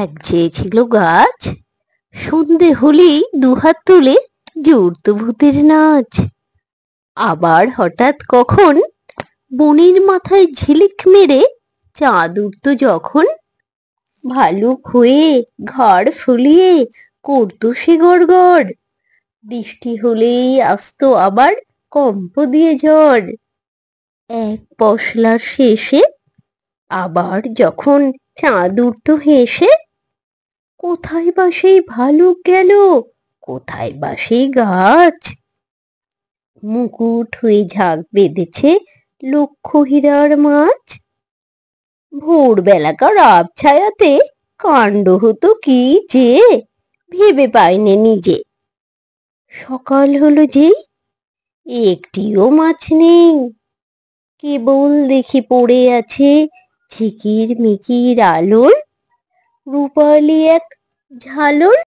এক যে ছিল গাছ, সন্ধে হলেই দুহাত তুলে জুড়ত ভূতের নাচ। আবার হঠাৎ কখন বনের মাথায় ঝিলিক মেরে চাঁদ উঠত যখন, ভালুক হয়ে ঘাড় ফুলিয়ে করতো সে গড়গড়। বৃষ্টি হলেই আসতো আবার কম্প দিয়ে ঝড়। এক পশলার শেষে আবার যখন চাঁদ উঠত হেসে, কোথায় বা সেই ভালুক গেল, কোথায় বা সেই গাছ? মুকুট হয়ে ঝাঁক বেঁধেছে লক্ষ হীরার মাছ। ভোরবেলাকার আবছায়াতে কাণ্ড হতো কি যে, ভেবে পাইনে নিজে। সকাল হলো যেই, একটিও মাছ নেই, কেবল দেখি পড়ে আছে ঝিকির মিকির আলোর রূপালি এক ঝালর।